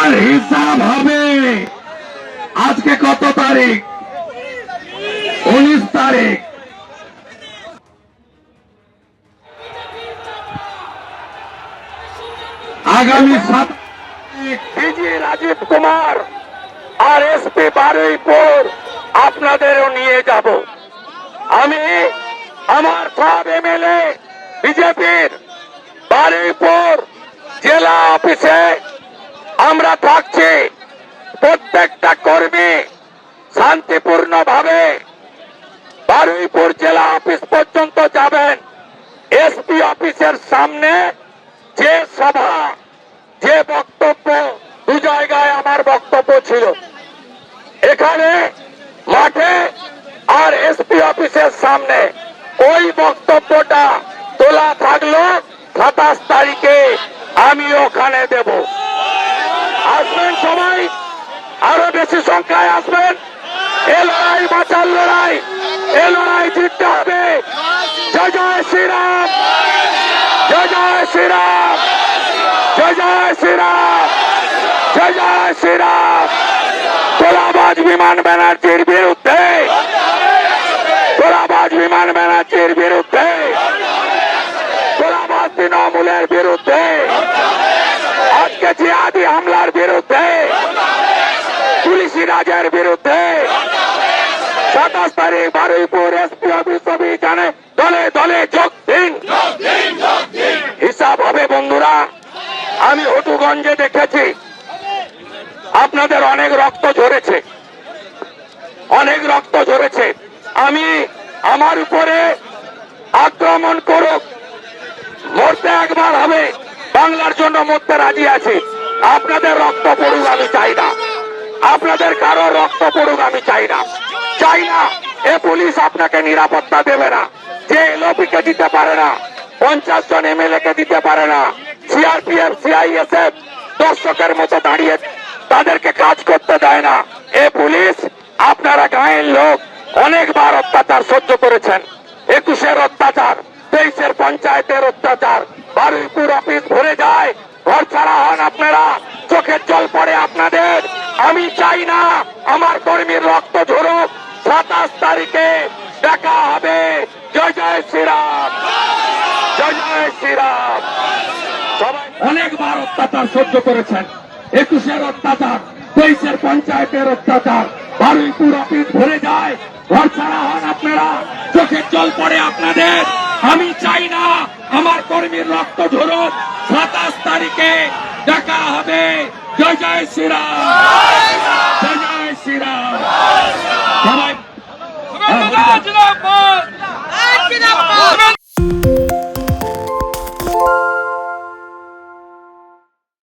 তার হিসাব হবে। আজকে কত তারিখ? 19 তারিখ। আগামী 7 ডিজি রাজীব কুমার আর এসপি বারুইপুর আপনাদেরও নিয়ে যাব। আমি আমার সব এমএলএ বিজেপির বারুইপুর জেলা অফিসে আমরা থাকছি। প্রত্যেকটা কর্মী শান্তিপূর্ণভাবে বারুইপুর জেলা অফিস পর্যন্ত যাবেন। এসপি অফিসের সামনে যে সভা, যে বক্তব্য, দু জায়গায় আমার বক্তব্য ছিল, এখানে মাঠে আর এসপি অফিসের সামনে ওই বক্তব্যটা তোলা থাকলো। 27 তারিখে আমি ওখানে দেব। আসবেন সবাই, আরো বেশি সংখ্যায় আসবেন। এ লড়াই বাঁচার লড়াই, এ লড়াই জিততে হবে। জয় জয় শ্রীরাম, জয় জয় শ্রীরাম, জয় জয় শ্রীরাম, জয় জয় শ্রীরাম। তোলাবাজ বিমান ব্যানার্জির বিরুদ্ধে, তোলাবাজ বিমান ব্যানার্জির বিরুদ্ধে, তোলাবাজ তৃণমূলের বিরুদ্ধে, আজকে জিহাদি হামলার বিরুদ্ধে, পুলিশি রাজের বিরুদ্ধে 27 তারিখ বারুইপুর এসপি অফিস অভিযানে দলে দলে যোগ দিন। হিসাব হবে বন্ধুরা। আমি হটুগঞ্জে দেখেছি আপনাদের অনেক রক্ত ঝরেছে, অনেক রক্ত ঝরেছে। আমি আমার উপরে আক্রমণ করুক, মরতে একবার হবে, বাংলার জন্য মরতে রাজি আছি। আপনাদের রক্ত পড়ুক আমি চাই না, আপনাদের কারো রক্ত পড়ুক আমি চাই না, চাই না। এ পুলিশ আপনাকে নিরাপত্তা দেবে না, যে এলওপি কে দিতে পারে না, 50 জন এমএলএ কে দিতে পারে না, সিআরপিএফ সিআইএসএফ দর্শকের মতো দাঁড়িয়ে তাদেরকে কাজ করতে দেয় না। এ পুলিশ, আপনারা গাঁয়ের লোক অনেকবার অত্যাচার সহ্য করেছেন। 21-এর অত্যাচার, 23-এর পঞ্চায়েতের অত্যাচার, বারুইপুর অফিস ভরে যায়, ঘর ছাড়া হন আপনারা, চোখের জল পড়ে আপনাদের। আমি চাই না আমার কর্মীর রক্ত ঝরুক। 27 তারিখে দেখা হবে। জয় জয় শ্রীরাম, জয় জয় শ্রীরাম। সবাই অনেকবার অত্যাচার সহ্য করেছেন। 21-এর অত্যাচার, 23-এর পঞ্চায়েতের অত্যাচার, বারুইপুর অফিস ভরে যায়, ঘর ছাড়া হন আপনারা, চোখের জল পড়ে আপনাদের। আমি চাই না আমার কর্মীর রক্ত ঝরুক। 27 তারিখে দেখা হবে। জয় জয় শ্রীরাম।